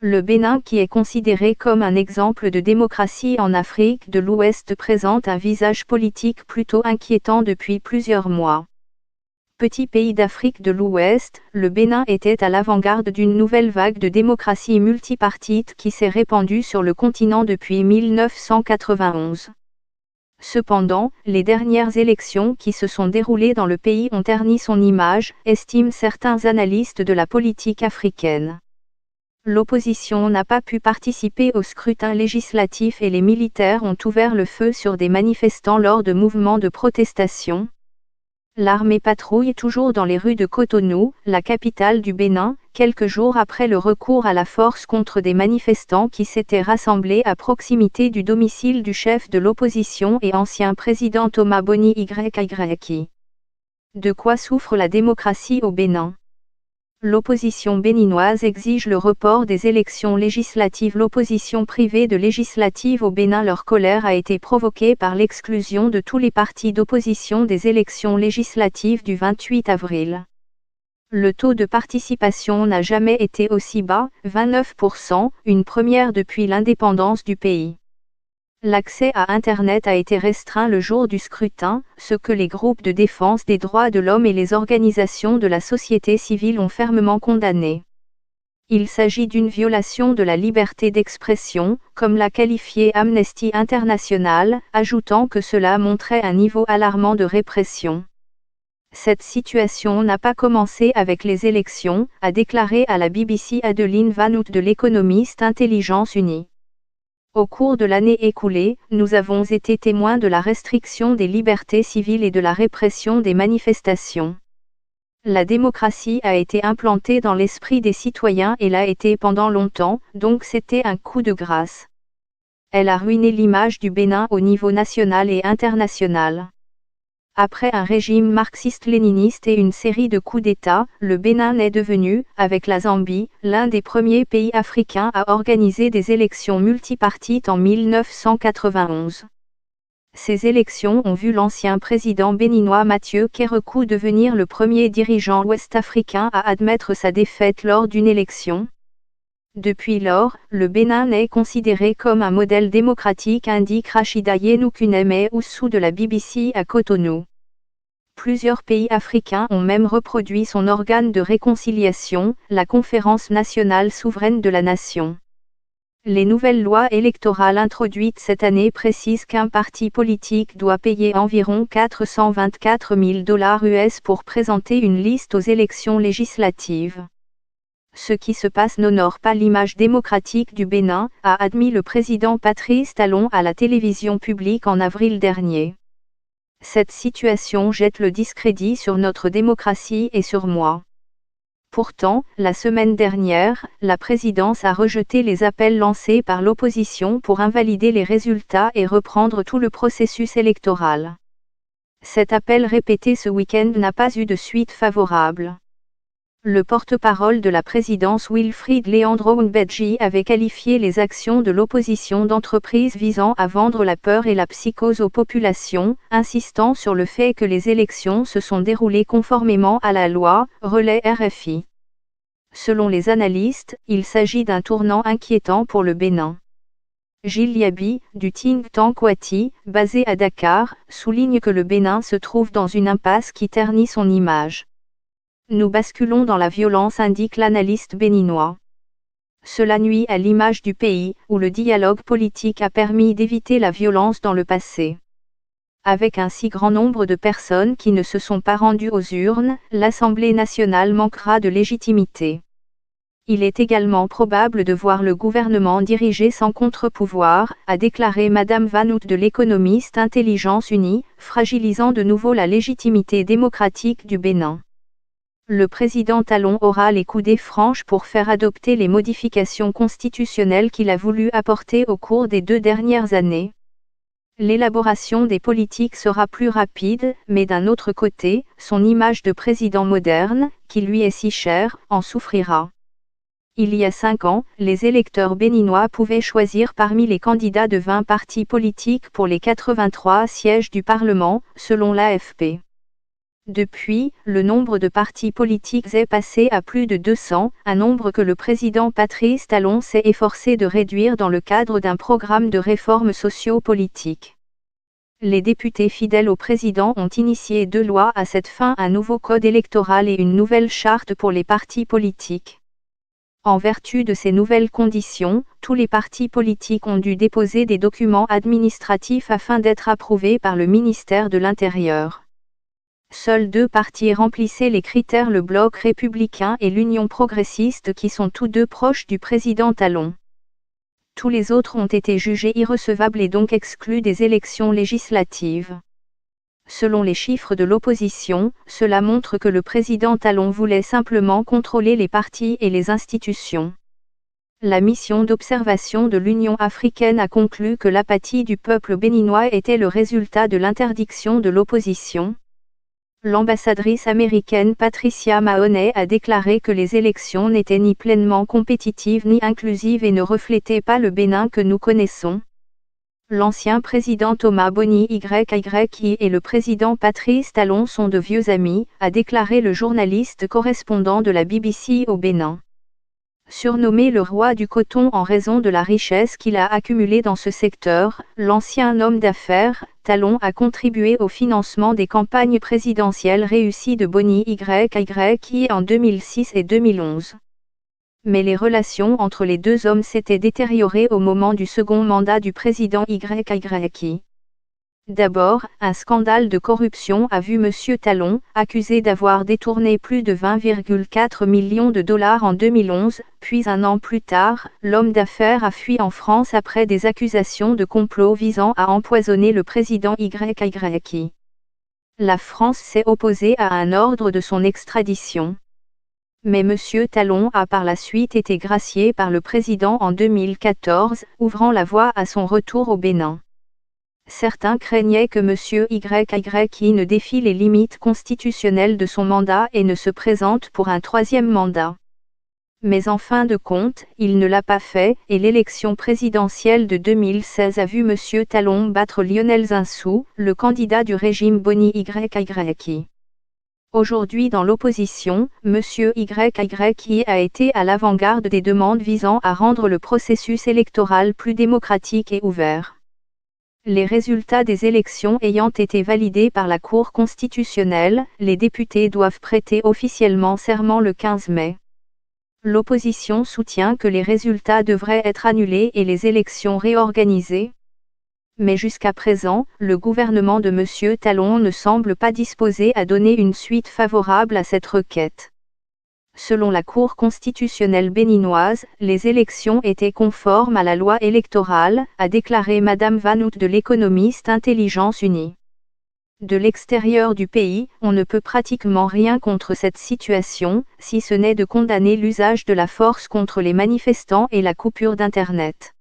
Le Bénin, qui est considéré comme un exemple de démocratie en Afrique de l'Ouest, présente un visage politique plutôt inquiétant depuis plusieurs mois. Petit pays d'Afrique de l'Ouest, le Bénin était à l'avant-garde d'une nouvelle vague de démocratie multipartite qui s'est répandue sur le continent depuis 1991. Cependant, les dernières élections qui se sont déroulées dans le pays ont terni son image, estiment certains analystes de la politique africaine. L'opposition n'a pas pu participer au scrutin législatif et les militaires ont ouvert le feu sur des manifestants lors de mouvements de protestation. L'armée patrouille toujours dans les rues de Cotonou, la capitale du Bénin, quelques jours après le recours à la force contre des manifestants qui s'étaient rassemblés à proximité du domicile du chef de l'opposition et ancien président Thomas Boni Yki. De quoi souffre la démocratie au Bénin? L'opposition béninoise exige le report des élections législatives. L'opposition privée de législatives au Bénin. Leur colère a été provoquée par l'exclusion de tous les partis d'opposition des élections législatives du 28 avril. Le taux de participation n'a jamais été aussi bas, 29%, une première depuis l'indépendance du pays. L'accès à Internet a été restreint le jour du scrutin, ce que les groupes de défense des droits de l'homme et les organisations de la société civile ont fermement condamné. Il s'agit d'une violation de la liberté d'expression, comme l'a qualifié Amnesty International, ajoutant que cela montrait un niveau alarmant de répression. Cette situation n'a pas commencé avec les élections, a déclaré à la BBC Adeline Van Hout de l'Économiste Intelligence Unie. Au cours de l'année écoulée, nous avons été témoins de la restriction des libertés civiles et de la répression des manifestations. La démocratie a été implantée dans l'esprit des citoyens et l'a été pendant longtemps, donc c'était un coup de grâce. Elle a ruiné l'image du Bénin au niveau national et international. Après un régime marxiste-léniniste et une série de coups d'État, le Bénin est devenu, avec la Zambie, l'un des premiers pays africains à organiser des élections multipartites en 1991. Ces élections ont vu l'ancien président béninois Mathieu Kérékou devenir le premier dirigeant ouest-africain à admettre sa défaite lors d'une élection. Depuis lors, le Bénin est considéré comme un modèle démocratique, indique Rachida Yenoukuneme Oussou de la BBC à Cotonou. Plusieurs pays africains ont même reproduit son organe de réconciliation, la Conférence nationale souveraine de la nation. Les nouvelles lois électorales introduites cette année précisent qu'un parti politique doit payer environ 424 000 $ pour présenter une liste aux élections législatives. Ce qui se passe n'honore pas l'image démocratique du Bénin, a admis le président Patrice Talon à la télévision publique en avril dernier. Cette situation jette le discrédit sur notre démocratie et sur moi. Pourtant, la semaine dernière, la présidence a rejeté les appels lancés par l'opposition pour invalider les résultats et reprendre tout le processus électoral. Cet appel répété ce week-end n'a pas eu de suite favorable. Le porte-parole de la présidence Wilfried Leandro Mbedji avait qualifié les actions de l'opposition d'entreprises visant à vendre la peur et la psychose aux populations, insistant sur le fait que les élections se sont déroulées conformément à la loi, relaie RFI. Selon les analystes, il s'agit d'un tournant inquiétant pour le Bénin. Gilles Yabi, du think tank Wati, basé à Dakar, souligne que le Bénin se trouve dans une impasse qui ternit son image. Nous basculons dans la violence, indique l'analyste béninois. Cela nuit à l'image du pays, où le dialogue politique a permis d'éviter la violence dans le passé. Avec un si grand nombre de personnes qui ne se sont pas rendues aux urnes, l'Assemblée nationale manquera de légitimité. Il est également probable de voir le gouvernement dirigé sans contre-pouvoir, a déclaré Madame Van Hout de l'Économiste Intelligence Unie, fragilisant de nouveau la légitimité démocratique du Bénin. Le président Talon aura les coudées franches pour faire adopter les modifications constitutionnelles qu'il a voulu apporter au cours des 2 dernières années. L'élaboration des politiques sera plus rapide, mais d'un autre côté, son image de président moderne, qui lui est si chère, en souffrira. Il y a 5 ans, les électeurs béninois pouvaient choisir parmi les candidats de 20 partis politiques pour les 83 sièges du Parlement, selon l'AFP. Depuis, le nombre de partis politiques est passé à plus de 200, un nombre que le président Patrice Talon s'est efforcé de réduire dans le cadre d'un programme de réformes socio-politiques. Les députés fidèles au président ont initié 2 lois à cette fin, un nouveau code électoral et une nouvelle charte pour les partis politiques. En vertu de ces nouvelles conditions, tous les partis politiques ont dû déposer des documents administratifs afin d'être approuvés par le ministère de l'Intérieur. Seuls 2 partis remplissaient les critères, le Bloc républicain et l'Union progressiste, qui sont tous 2 proches du président Talon. Tous les autres ont été jugés irrecevables et donc exclus des élections législatives. Selon les chiffres de l'opposition, cela montre que le président Talon voulait simplement contrôler les partis et les institutions. La mission d'observation de l'Union africaine a conclu que l'apathie du peuple béninois était le résultat de l'interdiction de l'opposition. L'ambassadrice américaine Patricia Mahoney a déclaré que les élections n'étaient ni pleinement compétitives ni inclusives et ne reflétaient pas le Bénin que nous connaissons. L'ancien président Thomas Boni YYI et le président Patrice Talon sont de vieux amis, a déclaré le journaliste correspondant de la BBC au Bénin. Surnommé le roi du coton en raison de la richesse qu'il a accumulée dans ce secteur, l'ancien homme d'affaires, Talon a contribué au financement des campagnes présidentielles réussies de Boni YYI en 2006 et 2011. Mais les relations entre les 2 hommes s'étaient détériorées au moment du second mandat du président YYI. D'abord, un scandale de corruption a vu M. Talon, accusé d'avoir détourné plus de 20,4 millions de dollars en 2011, puis un an plus tard, l'homme d'affaires a fui en France après des accusations de complot visant à empoisonner le président YYI. La France s'est opposée à un ordre de son extradition. Mais M. Talon a par la suite été gracié par le président en 2014, ouvrant la voie à son retour au Bénin. Certains craignaient que M. YYI ne défie les limites constitutionnelles de son mandat et ne se présente pour un 3e mandat. Mais en fin de compte, il ne l'a pas fait, et l'élection présidentielle de 2016 a vu M. Talon battre Lionel Zinsou, le candidat du régime Boni YYI. Aujourd'hui dans l'opposition, M. YYI a été à l'avant-garde des demandes visant à rendre le processus électoral plus démocratique et ouvert. Les résultats des élections ayant été validés par la Cour constitutionnelle, les députés doivent prêter officiellement serment le 15 mai. L'opposition soutient que les résultats devraient être annulés et les élections réorganisées. Mais jusqu'à présent, le gouvernement de M. Talon ne semble pas disposé à donner une suite favorable à cette requête. Selon la Cour constitutionnelle béninoise, les élections étaient conformes à la loi électorale, a déclaré Madame Vanout de l'Économiste Intelligence Unie. De l'extérieur du pays, on ne peut pratiquement rien contre cette situation, si ce n'est de condamner l'usage de la force contre les manifestants et la coupure d'Internet.